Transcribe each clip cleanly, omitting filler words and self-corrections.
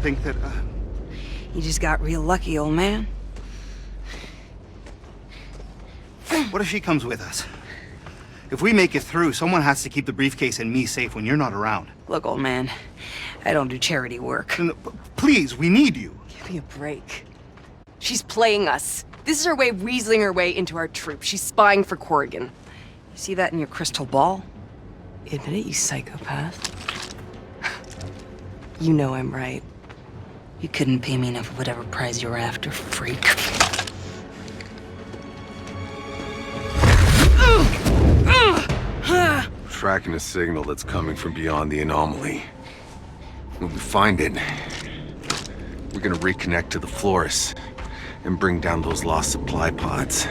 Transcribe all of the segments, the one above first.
think that, You just got real lucky, old man. What if she comes with us? If we make it through, someone has to keep the briefcase and me safe when you're not around. Look, old man, I don't do charity work. No, please, we need you. Give me a break. She's playing us. This is her way of weaseling her way into our troop. She's spying for Corrigan. You see that in your crystal ball? Admit it, you psychopath. You know I'm right. You couldn't pay me enough of whatever prize you were after, freak. Tracking a signal that's coming from beyond the anomaly. When we find it, we're gonna reconnect to the Flores and bring down those lost supply pods.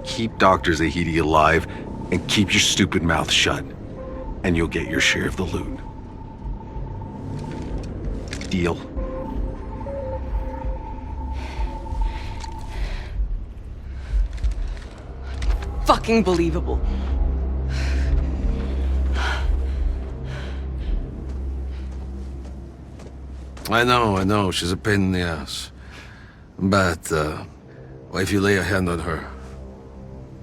Keep Dr. Zahidi alive and keep your stupid mouth shut, and you'll get your share of the loot. Deal? Fucking believable. I know, she's a pain in the ass. But, well, if you lay a hand on her,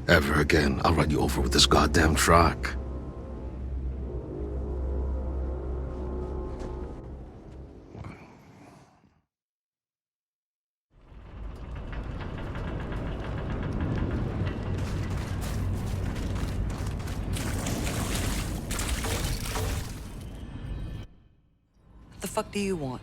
ever again, I'll run you over with this goddamn truck. What the fuck do you want?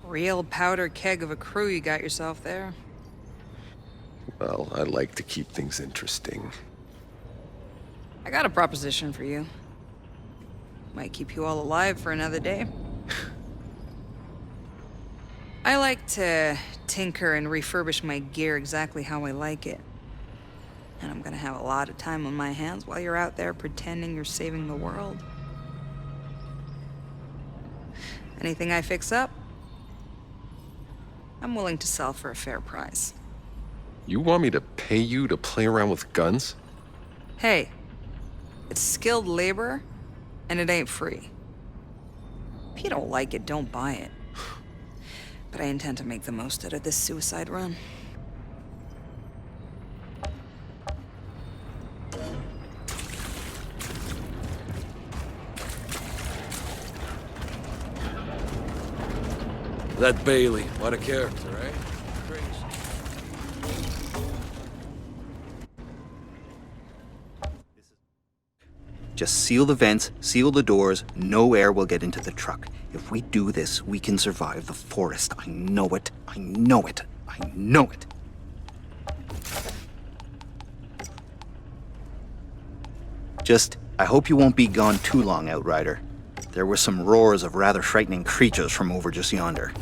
Real powder keg of a crew you got yourself there. Well, I like to keep things interesting. I got a proposition for you. Might keep you all alive for another day. I like to tinker and refurbish my gear exactly how I like it. And I'm gonna have a lot of time on my hands while you're out there pretending you're saving the world. Anything I fix up, I'm willing to sell for a fair price. You want me to pay you to play around with guns? Hey, it's skilled labor, and it ain't free. If you don't like it, don't buy it. But I intend to make the most out of this suicide run. That Bailey, what a character, eh? Crazy. Just seal the vents, seal the doors, no air will get into the truck. If we do this, we can survive the forest. I know it. I know it. I know it. Just, I hope you won't be gone too long, Outrider. There were some roars of rather frightening creatures from over just yonder.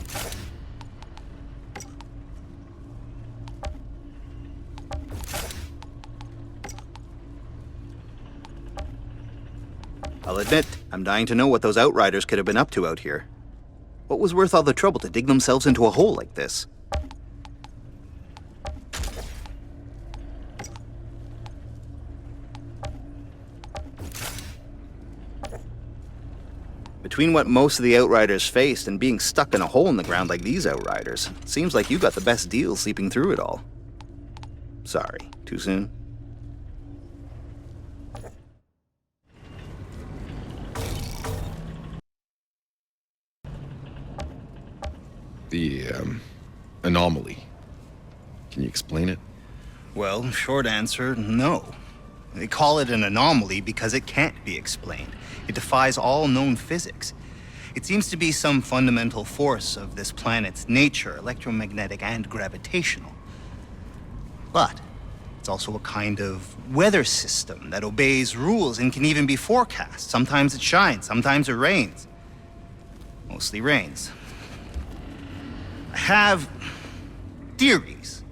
I'll admit, I'm dying to know what those Outriders could have been up to out here. What was worth all the trouble to dig themselves into a hole like this? Between what most of the Outriders faced and being stuck in a hole in the ground like these Outriders, it seems like you got the best deal sleeping through it all. Sorry, too soon? The, anomaly. Can you explain it? Well, short answer, no. They call it an anomaly because it can't be explained. It defies all known physics. It seems to be some fundamental force of this planet's nature, electromagnetic and gravitational. But it's also a kind of weather system that obeys rules and can even be forecast. Sometimes it shines, sometimes it rains. Mostly rains. I have theories,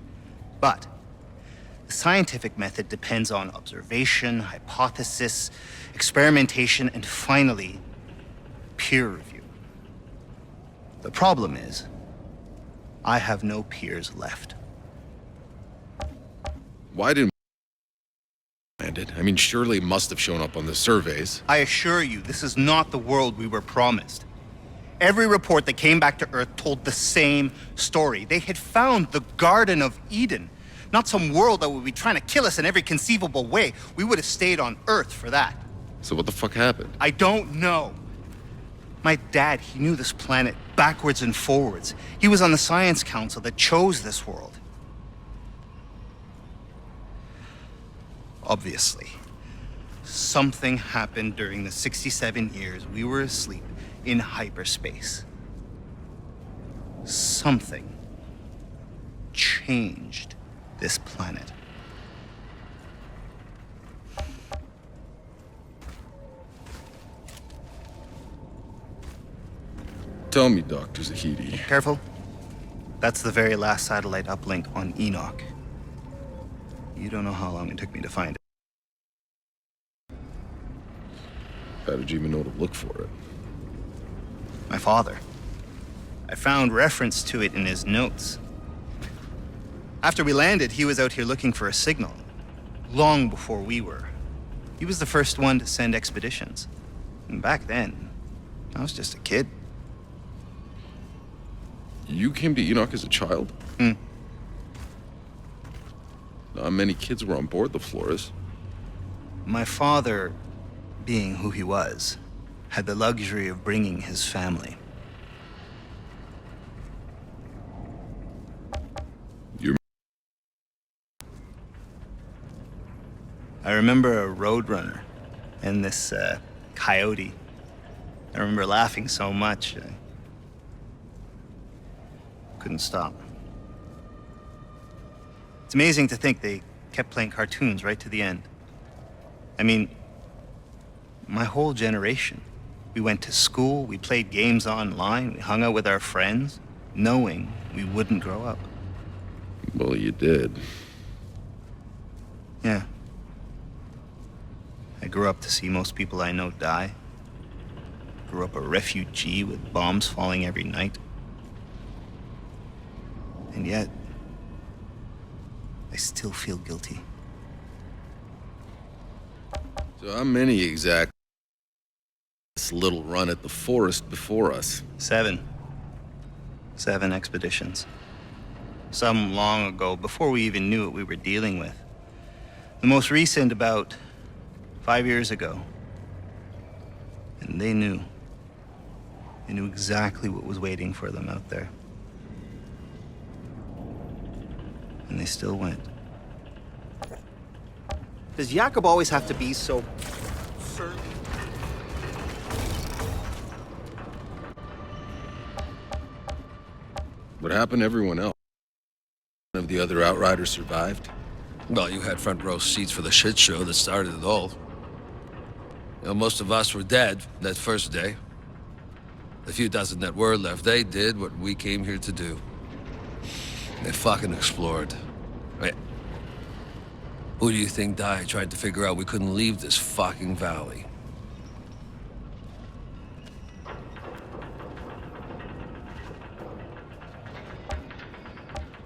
but the scientific method depends on observation, hypothesis, experimentation, and finally, peer review. The problem is, I have no peers left. Why didn't landed? I mean, surely it must have shown up on the surveys. I assure you, this is not the world we were promised. Every report that came back to Earth told the same story. They had found the Garden of Eden, not some world that would be trying to kill us in every conceivable way. We would have stayed on Earth for that. So what the fuck happened? I don't know. My dad, he knew this planet backwards and forwards. He was on the Science Council that chose this world. Obviously, something happened during the 67 years we were asleep in hyperspace. Something changed this planet. Tell me, Dr. Zahidi. Careful. That's the very last satellite uplink on Enoch. You don't know how long it took me to find it. How did you even know to look for it? My father. I found reference to it in his notes. After we landed, he was out here looking for a signal. Long before we were. He was the first one to send expeditions. And back then, I was just a kid. You came to Enoch as a child? Hmm. Not many kids were on board the Flores. My father, being who he was, had the luxury of bringing his family. I remember a roadrunner and this coyote. I remember laughing so much, I couldn't stop. It's amazing to think they kept playing cartoons right to the end. I mean, my whole generation. We went to school, we played games online, we hung out with our friends, knowing we wouldn't grow up. Well, you did. Yeah. I grew up to see most people I know die. Grew up a refugee with bombs falling every night. And yet, I still feel guilty. So how many exactly this little run at the forest before us? 7 expeditions. Some long ago, before we even knew what we were dealing with. The most recent about 5 years ago. And they knew. They knew exactly what was waiting for them out there. And they still went. Does Jakob always have to be so certain? What happened to everyone else? None of the other Outriders survived? Well, you had front row seats for the shit show that started it all. You know, most of us were dead that first day. The few dozen that were left, they did what we came here to do. They fucking explored. Wait. Who do you think died trying to figure out we couldn't leave this fucking valley?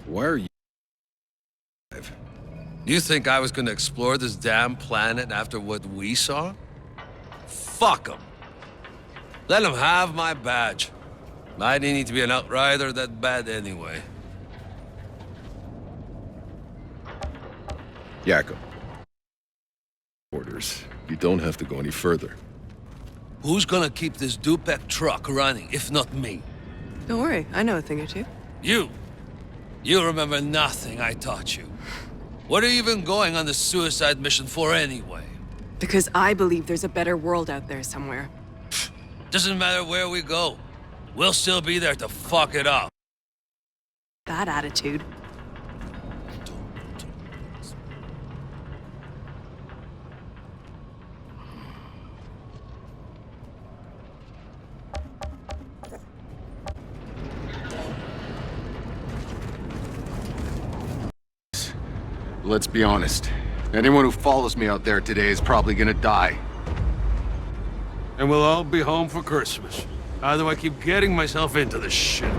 Why are you alive? You think I was gonna explore this damn planet after what we saw? Fuck them. Let them have my badge. I didn't need to be an outrider that bad anyway. Jakob. Orders. You don't have to go any further. Who's gonna keep this Dupek truck running, if not me? Don't worry, I know a thing or two. You! You remember nothing I taught you. What are you even going on this suicide mission for anyway? Because I believe there's a better world out there somewhere. Doesn't matter where we go. We'll still be there to fuck it up. That attitude. Let's be honest. Anyone who follows me out there today is probably gonna die. And we'll all be home for Christmas. How do I keep getting myself into this shit?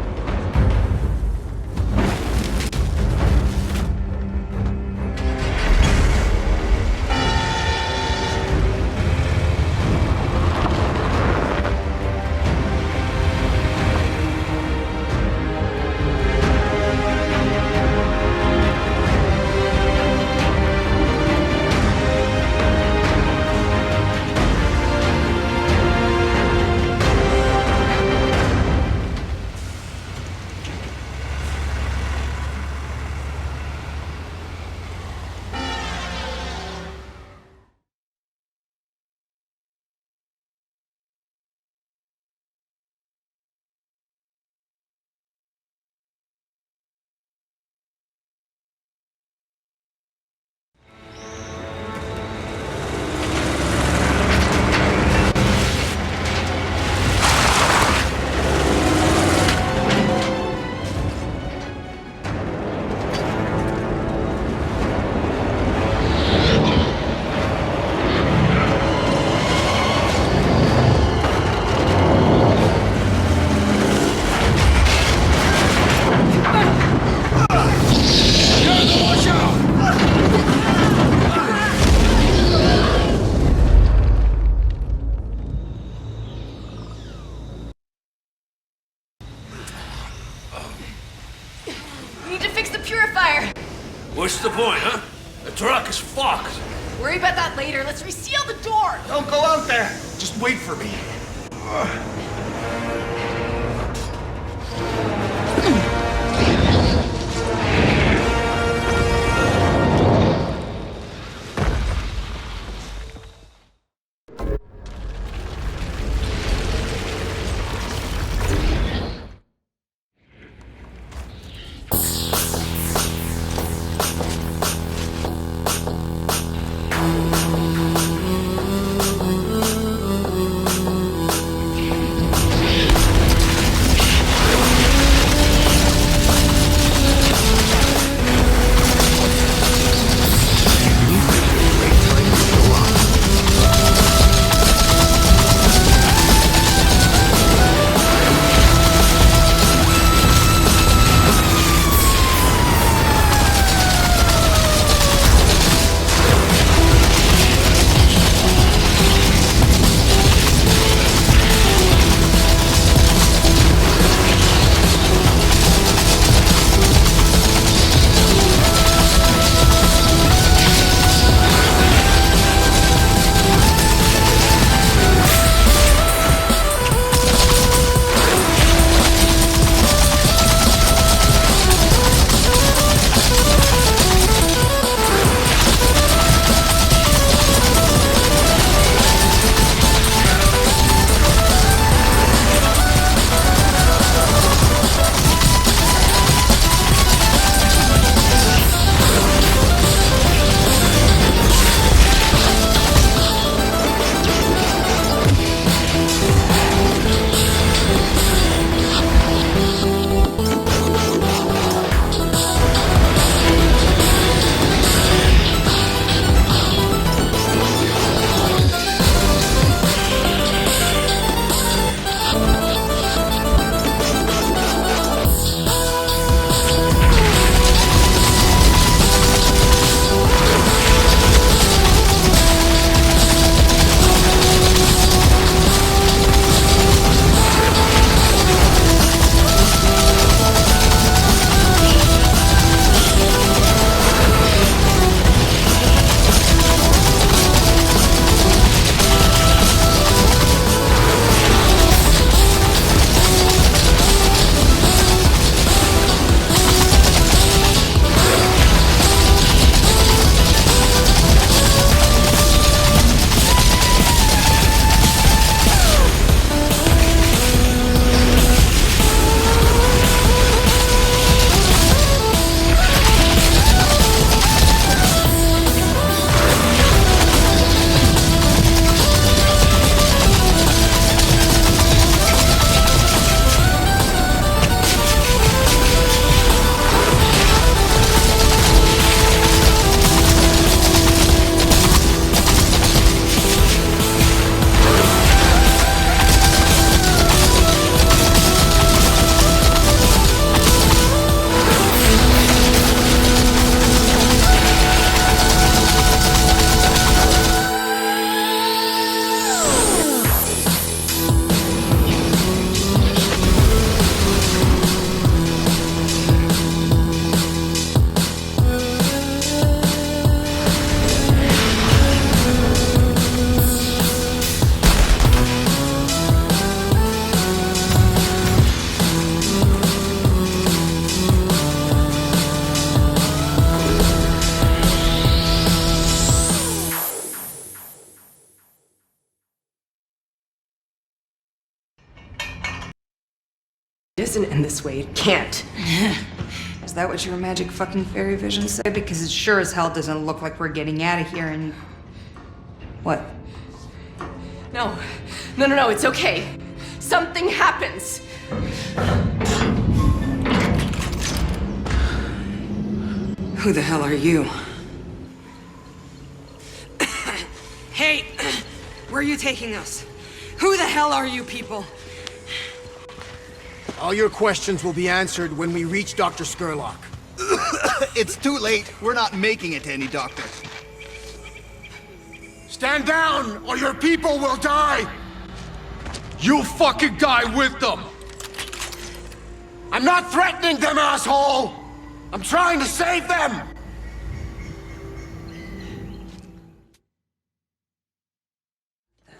fire! What's the point, huh? The truck is fucked. Worry about that later. Let's reseal the door! Don't go out there! Just wait for me. It doesn't end this way. It can't. Is that what your magic fucking fairy vision said? Because it sure as hell doesn't look like we're getting out of here and... What? No. No, it's okay. Something happens. Who the hell are you? Hey! Where are you taking us? Who the hell are you people? All your questions will be answered when we reach Dr. Skurlock. It's too late. We're not making it to any doctor. Stand down, or your people will die! You fucking die with them! I'm not threatening them, asshole! I'm trying to save them!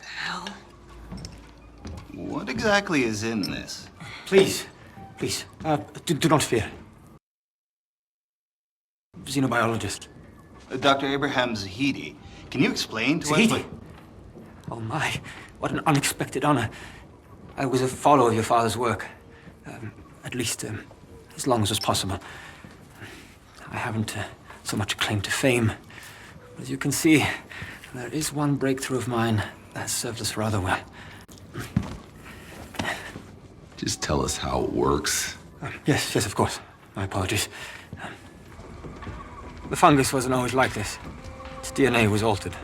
Hell. What exactly is in this? Please, please, do not fear. Xenobiologist. Dr. Abraham Zahidi. Can you explain to us Zahidi? what... Oh my, what an unexpected honor. I was a follower of your father's work. At least, as long as was possible. I haven't so much claim to fame. But as you can see, there is one breakthrough of mine that served us rather well. Just tell us how it works. Yes, of course. My apologies. The fungus wasn't always like this. Its DNA was altered.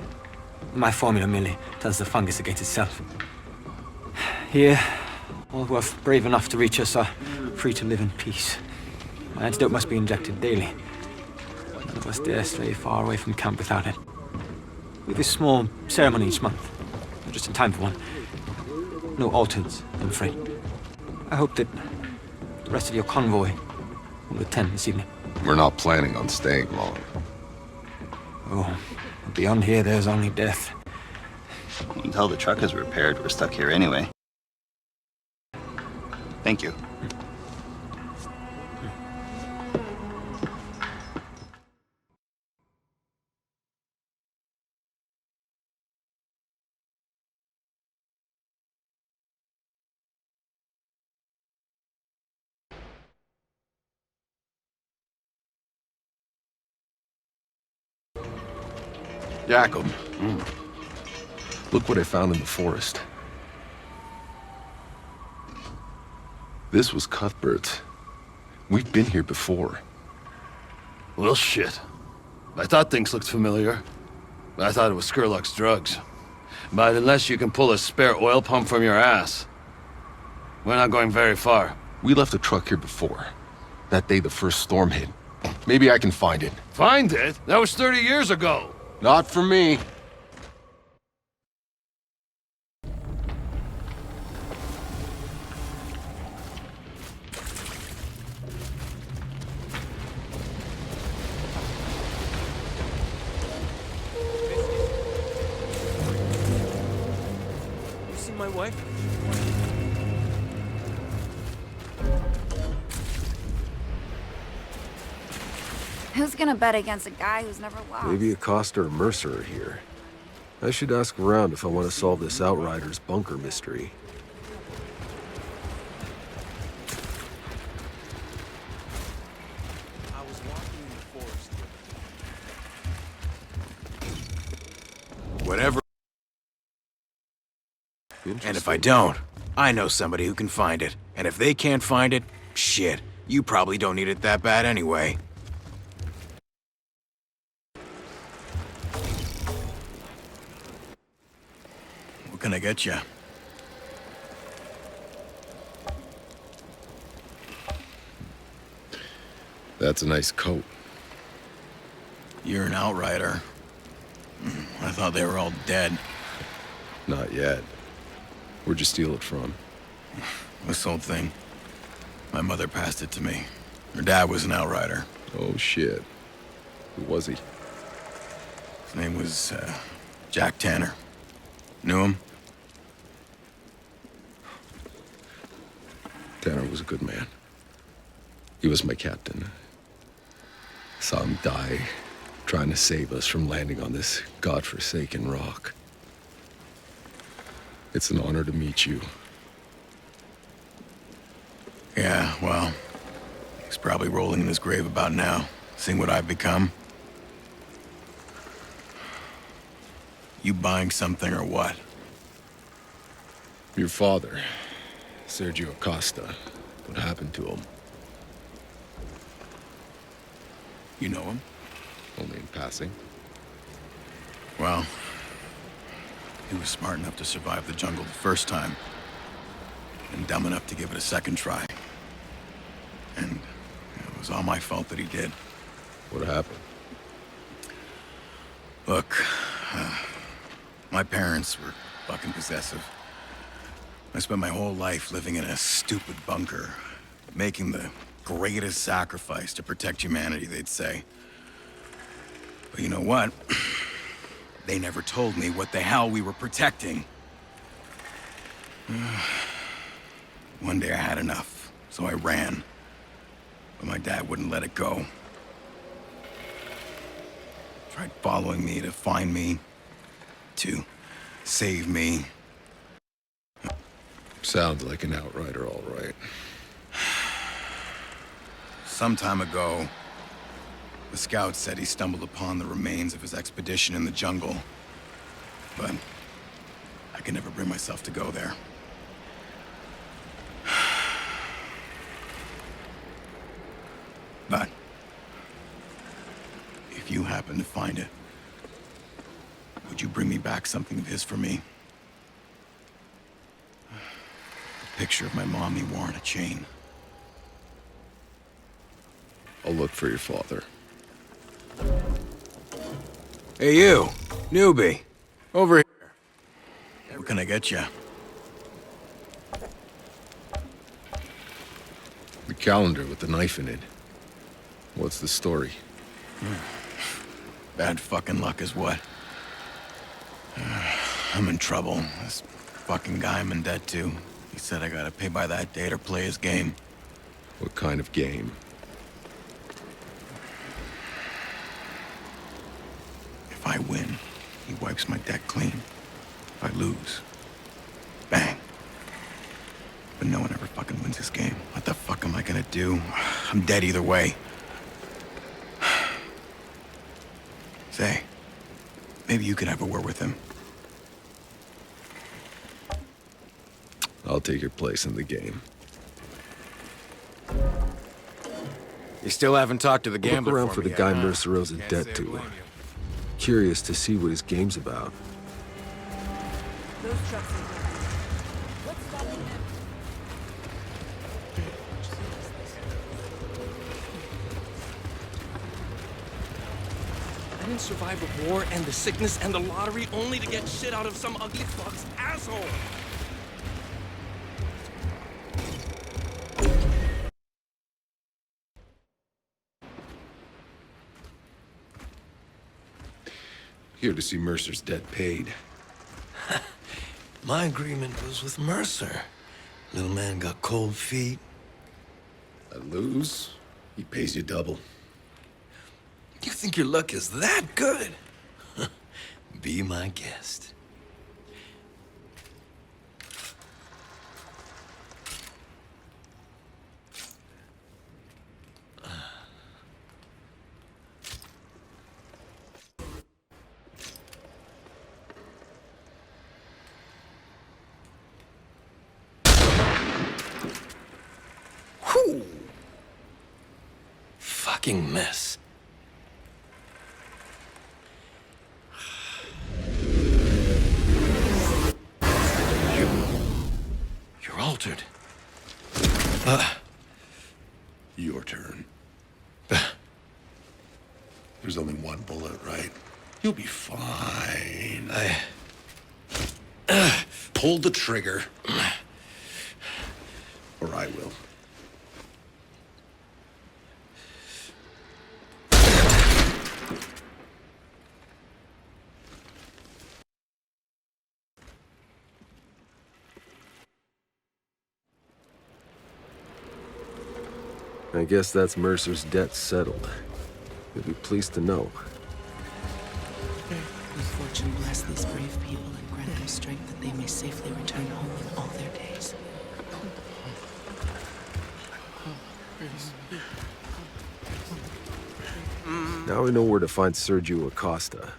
My formula merely turns the fungus against itself. Here, all who are brave enough to reach us are free to live in peace. My antidote must be injected daily. None of us dare stray far away from camp without it. We have a small ceremony each month. Just in time for one. No altars, I'm afraid. I hope that the rest of your convoy will attend this evening. We're not planning on staying long. Oh, beyond here, there's only death. Until the truck is repaired, we're stuck here anyway. Thank you. Jacob. Look what I found in the forest. This was Cuthbert's. We've been here before. Well, shit. I thought things looked familiar. I thought it was Skurlock's drugs. But unless you can pull a spare oil pump from your ass, we're not going very far. We left a truck here before. That day the first storm hit. Maybe I can find it. Find it? That was 30 years ago. Not for me. You see my wife? Who's gonna bet against a guy who's never lost? Maybe Acosta or Mercer are here. I should ask around if I want to solve this Outriders bunker mystery. I was walking in the forest. Whatever. And if I don't, I know somebody who can find it. And if they can't find it, shit, you probably don't need it that bad anyway. What can I get you? That's a nice coat. You're an outrider. I thought they were all dead. Not yet. Where'd you steal it from? This whole thing. My mother passed it to me. Her dad was an outrider. Oh, shit. Who was he? His name was, Jack Tanner. Knew him? Tanner was a good man. He was my captain. Saw him die, trying to save us from landing on this godforsaken rock. It's an honor to meet you. Yeah, well, he's probably rolling in his grave about now, seeing what I've become. You buying something or what? Your father, Sergio Acosta. What happened to him? You know him? Only in passing. Well, he was smart enough to survive the jungle the first time, and dumb enough to give it a second try. And it was all my fault that he did. What happened? Look, my parents were fucking possessive. I spent my whole life living in a stupid bunker, making the greatest sacrifice to protect humanity, they'd say. But you know what? They never told me what the hell we were protecting. One day I had enough, so I ran. But my dad wouldn't let it go. Tried following me to find me, to save me. Sounds like an outrider, all right. Some time ago, the scout said he stumbled upon the remains of his expedition in the jungle. But I could never bring myself to go there. But if you happen to find it, would you bring me back something of his for me? A picture of my mom he wore on a chain. I'll look for your father. Hey you, newbie, over here. What can I get you? The calendar with the knife in it. What's the story? Bad fucking luck is what? I'm in trouble. This fucking guy I'm in debt to. He said I gotta pay by that date or play his game. What kind of game? If I win, he wipes my debt clean. If I lose, bang. But no one ever fucking wins this game. What the fuck am I gonna do? I'm dead either way. Say, maybe you could have a word with him. I'll take your place in the game. You still haven't talked to the Look gambler around for the me guy yet, huh? Mercer owes a debt to. Curious to see what his game's about. Those trucks are good. What's stopping them? I didn't survive the war and the sickness and the lottery only to get shit out of some ugly fuck's asshole. Here to see Mercer's debt paid. My agreement was with Mercer. Little man got cold feet. I lose, he pays you double. You think your luck is that good? Be my guest. Whew. Fucking mess. You're altered. Your turn. There's only one bullet, right? You'll be fine. Pull the trigger. Or I will. I guess that's Mercer's debt settled. You'll be pleased to know. May fortune bless these brave people and grant them strength that they may safely return home in all their days. Now I know where to find Sergio Acosta.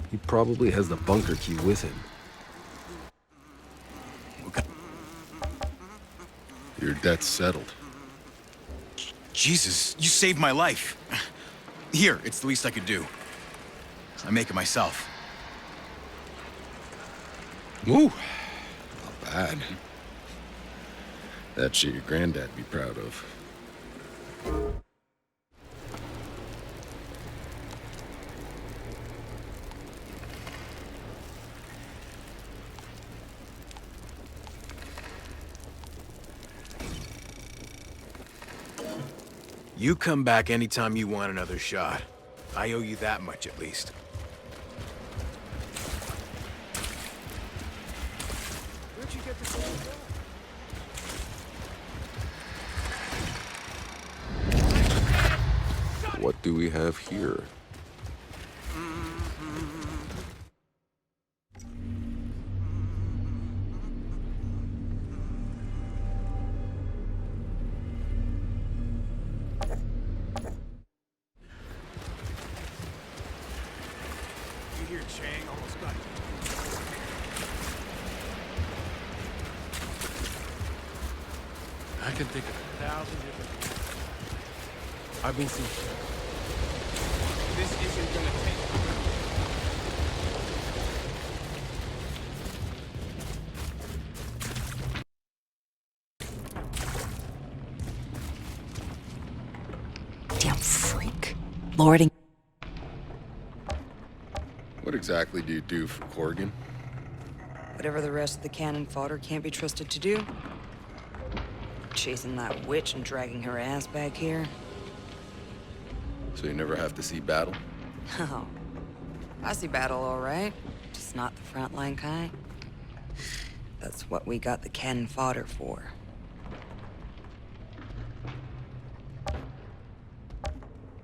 He probably has the bunker key with him. Your debt's settled. Jesus, you saved my life. Here, it's the least I could do. I make it myself. Woo! Not bad. That shit your granddad'd be proud of. You come back anytime you want another shot. I owe you that much at least. Where'd you get this old gun? What do we have here? You hear Chang almost got you. I can think of 1,000 different things. I've been seeing shit. This isn't gonna take Damn freak. Lording. What exactly do you do for Corrigan? Whatever the rest of the cannon fodder can't be trusted to do. Chasing that witch and dragging her ass back here. So you never have to see battle? Oh, I see battle all right. Just not the frontline kind. That's what we got the cannon fodder for.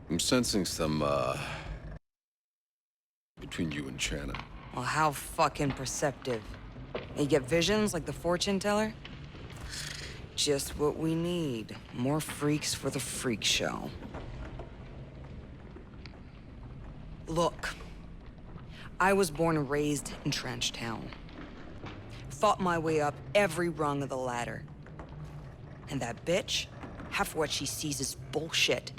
I'm sensing some, between you and Shannon. Well, how fucking perceptive. You get visions like the fortune teller? Just what we need. More freaks for the freak show. Look, I was born and raised in Trench Town. Fought my way up every rung of the ladder. And that bitch, half what she sees is bullshit.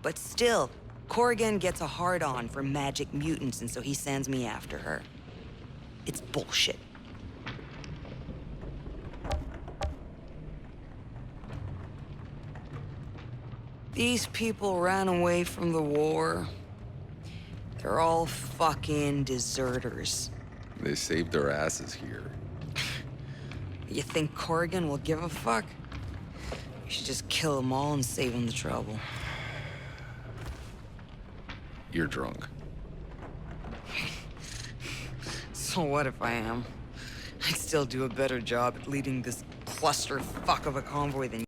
But still, Corrigan gets a hard-on for magic mutants, and so he sends me after her. It's bullshit. These people ran away from the war. They're all fucking deserters. They saved their asses here. You think Corrigan will give a fuck? You should just kill them all and save him the trouble. You're drunk. So what if I am? I'd still do a better job at leading this clusterfuck of a convoy than you.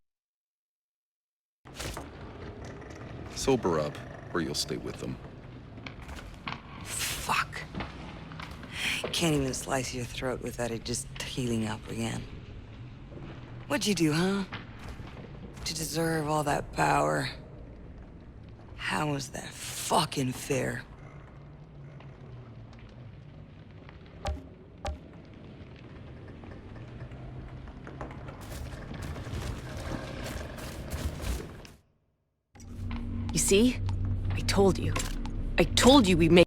Sober up, or you'll stay with them. Fuck. Can't even slice your throat without it just healing up again. What'd you do, huh? To deserve all that power? How was that fucking fair? You see? I told you. I told you we'd make...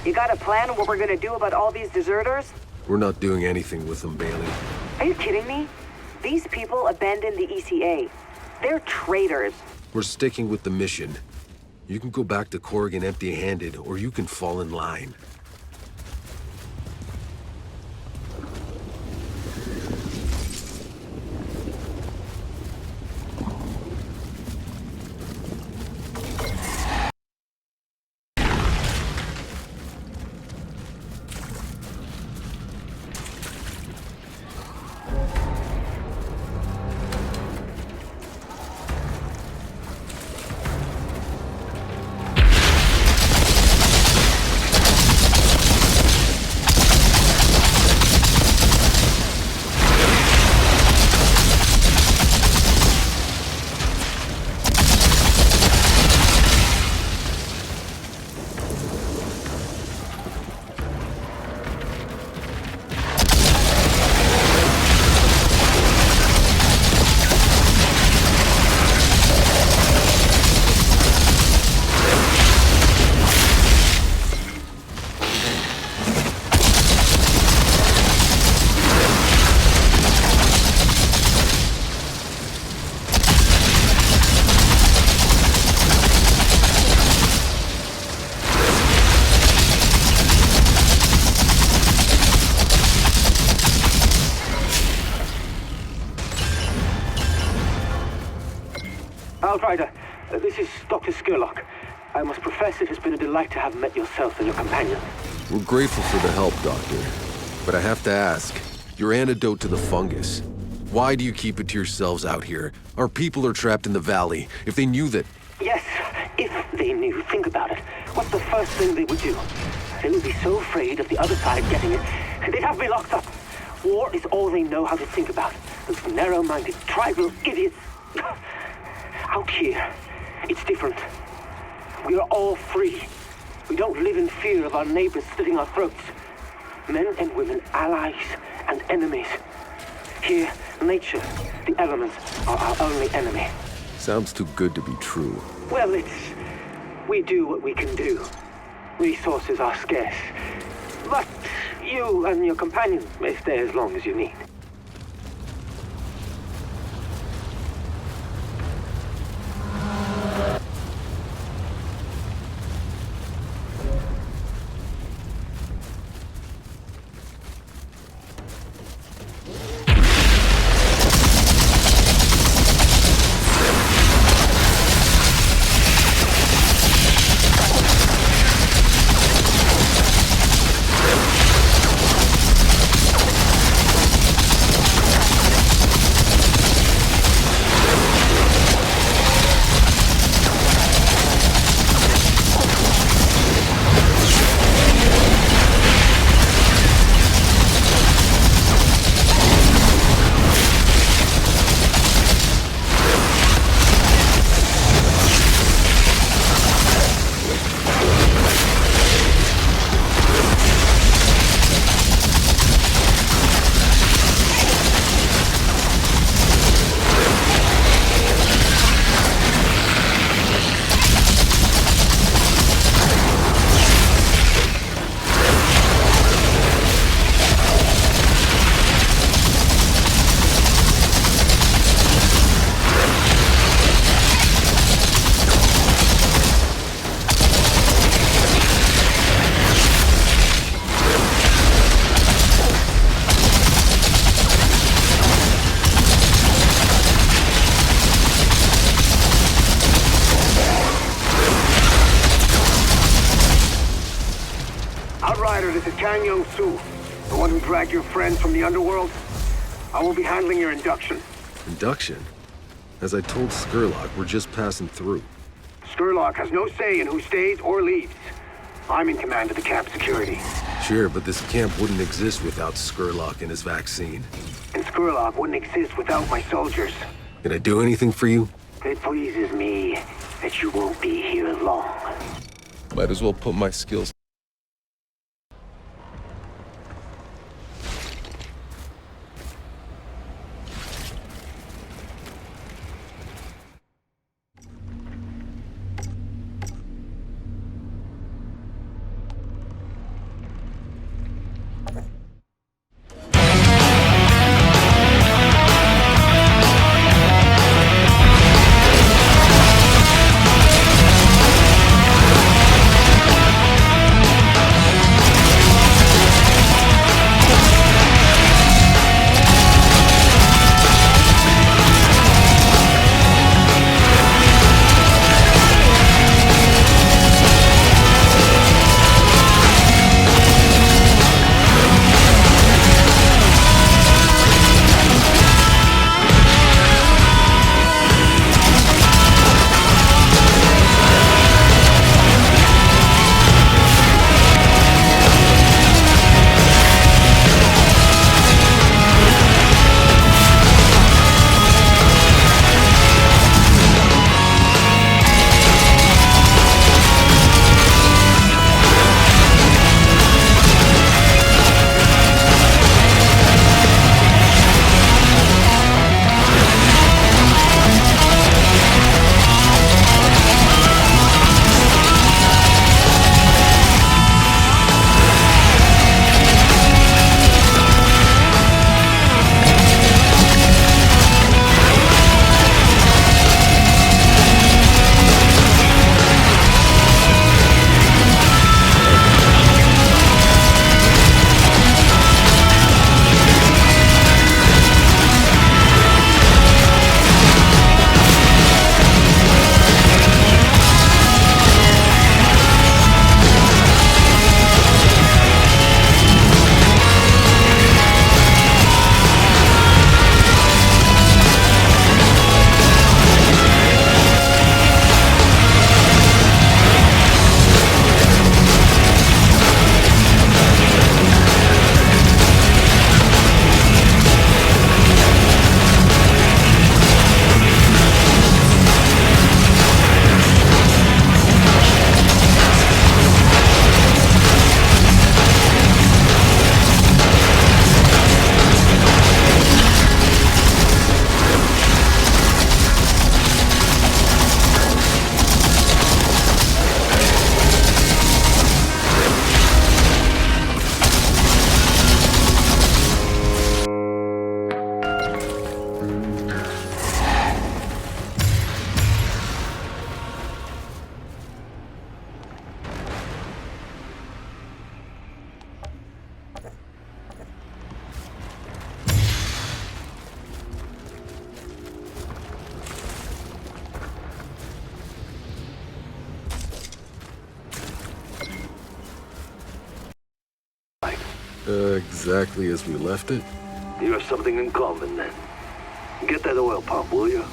You got a plan on what we're gonna do about all these deserters? We're not doing anything with them, Bailey. Are you kidding me? These people abandoned the ECA. They're traitors. We're sticking with the mission. You can go back to Corrigan empty-handed, or you can fall in line. Outrider, this is Dr. Skurlock. I must profess it has been a delight to have met yourself and your companion. We're grateful for the help, Doctor. But I have to ask, your antidote to the fungus. Why do you keep it to yourselves out here? Our people are trapped in the valley. If they knew that... Yes, if they knew. Think about it. What's the first thing they would do? They would be so afraid of the other side getting it, they'd have me locked up. War is all they know how to think about. Those narrow-minded, tribal idiots. Out here, it's different. We are all free. We don't live in fear of our neighbors slitting our throats. Men and women, allies and enemies. Here, nature, the elements, are our only enemy. Sounds too good to be true. Well, we do what we can do. Resources are scarce. But you and your companions may stay as long as you need. Outrider, this is Kang Young-Soo, the one who dragged your friends from the underworld. I will be handling your induction. Induction? As I told Skurlock, we're just passing through. Skurlock has no say in who stays or leaves. I'm in command of the camp security. Sure, but this camp wouldn't exist without Skurlock and his vaccine. And Skurlock wouldn't exist without my soldiers. Can I do anything for you? It pleases me that you won't be here long. Might as well put my skills... Exactly as we left it? You have something in common, then. Get that oil pump, will you?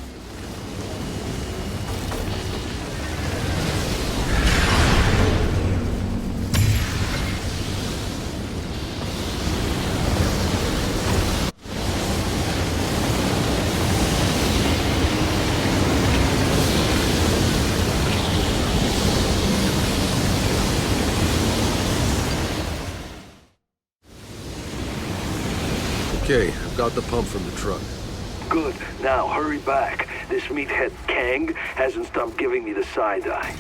Okay, I've got the pump from the truck. Good. Now, hurry back. This meathead Kang hasn't stopped giving me the side eye.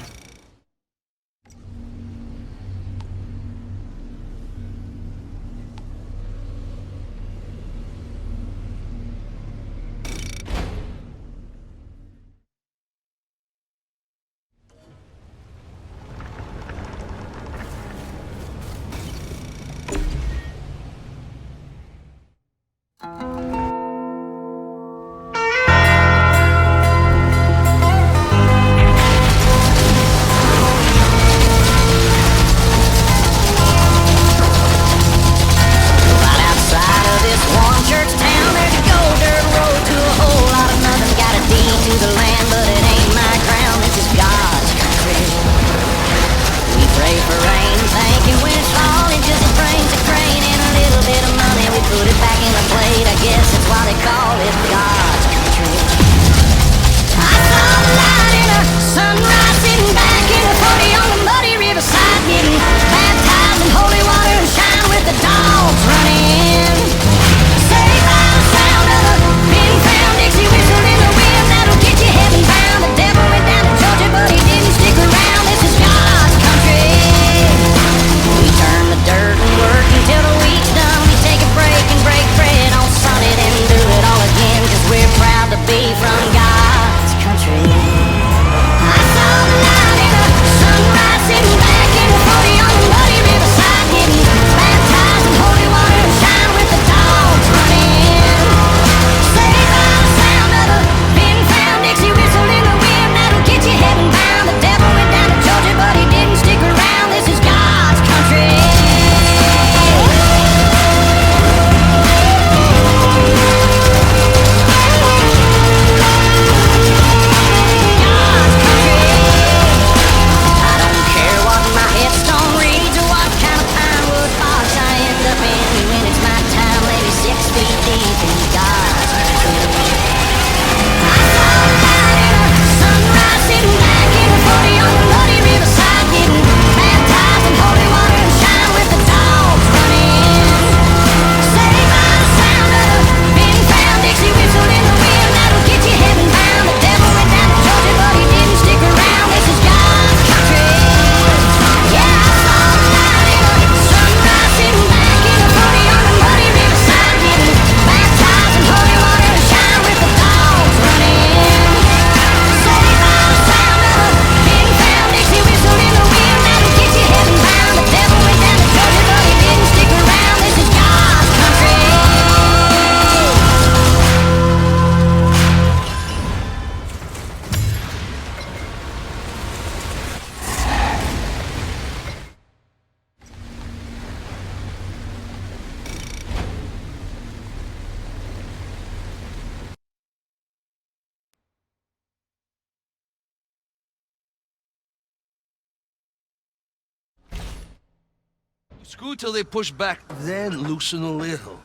Screw till they push back, then loosen a little.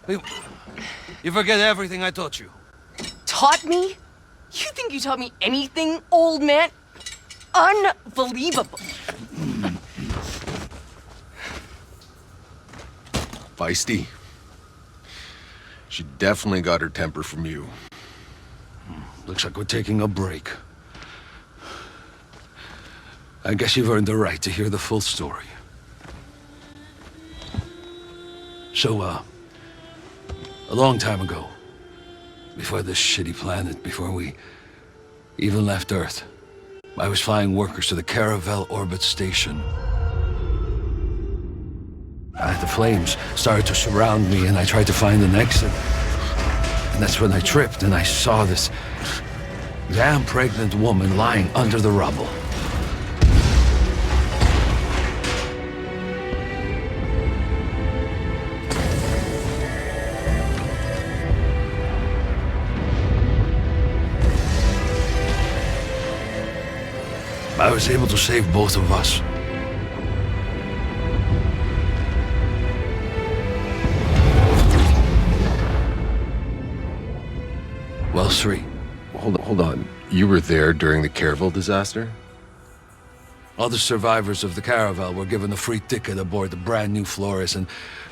You forget everything I taught you. Taught me? You think you taught me anything, old man? Unbelievable. Feisty. She definitely got her temper from you. Looks like we're taking a break. I guess you've earned the right to hear the full story. So, a long time ago, before this shitty planet, before we even left Earth, I was flying workers to the Caravel Orbit Station. The flames started to surround me, and I tried to find an exit. And that's when I tripped, and I saw this damn pregnant woman lying under the rubble. was able to save both of us. Well, 3. Hold on. You were there during the Careville disaster? All the survivors of the Caravel were given a free ticket aboard the brand new Flores, and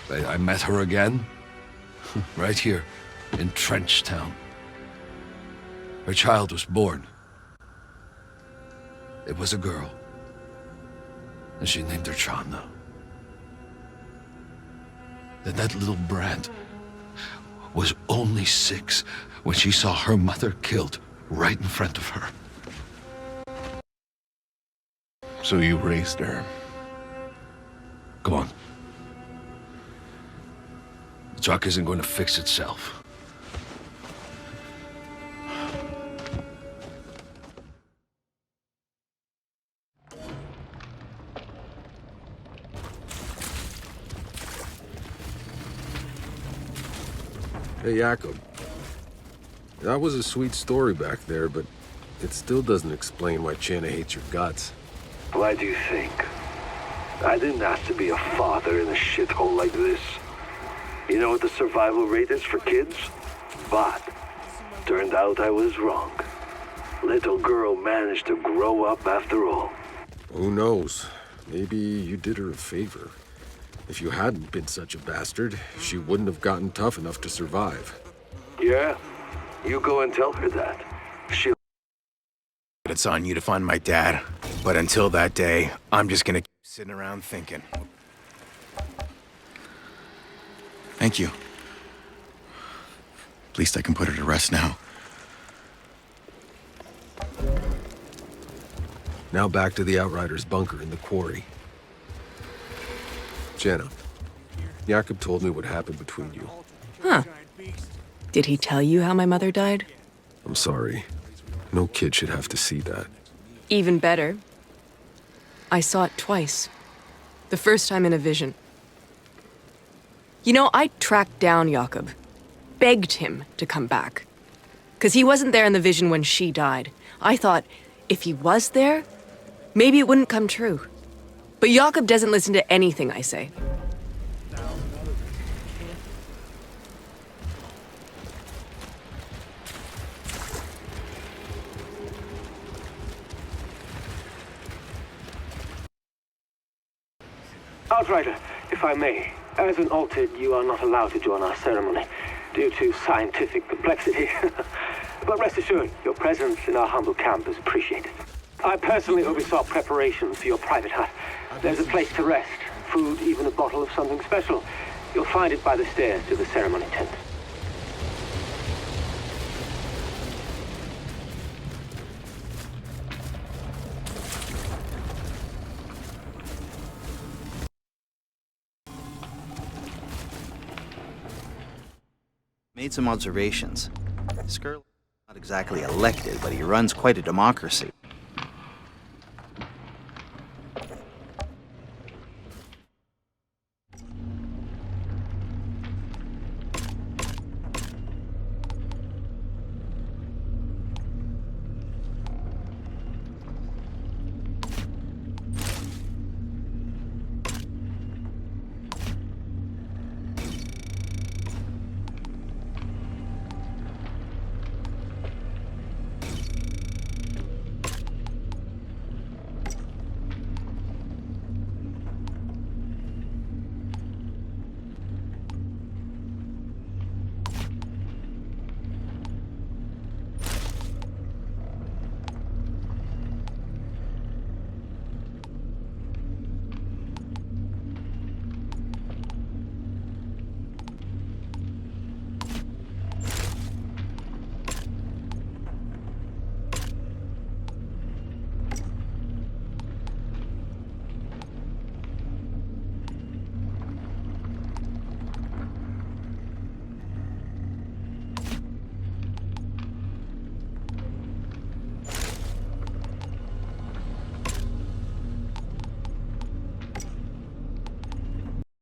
I met her again. Right here, in Trenchtown. Her child was born. It was a girl. And she named her Chana. And that little brat was only 6 when she saw her mother killed right in front of her. So you raised her. Come on. The truck isn't going to fix itself. Hey, Jakob. That was a sweet story back there, but it still doesn't explain why Chana hates your guts. Why do you think? I didn't ask to be a father in a shithole like this. You know what the survival rate is for kids? But turned out I was wrong. Little girl managed to grow up after all. Who knows? Maybe you did her a favor. If you hadn't been such a bastard, she wouldn't have gotten tough enough to survive. Yeah, you go and tell her that. She'll... It's on you to find my dad. But until that day, I'm just gonna keep sitting around thinking. Thank you. At least I can put her to rest now. Now back to the Outriders' bunker in the quarry. Jenna, Jakob told me what happened between you. Huh. Did he tell you how my mother died? I'm sorry. No kid should have to see that. Even better. I saw it twice. The first time in a vision. You know, I tracked down Jakob. Begged him to come back. 'Cause he wasn't there in the vision when she died. I thought, if he was there, maybe it wouldn't come true. But Jakob doesn't listen to anything I say. Outrider, if I may, as an altered, you are not allowed to join our ceremony due to scientific complexity. But rest assured, your presence in our humble camp is appreciated. I personally oversaw preparations for your private hut. There's a place to rest, food, even a bottle of something special. You'll find it by the stairs to the ceremony tent. Made some observations. Skirl not exactly elected, but he runs quite a democracy.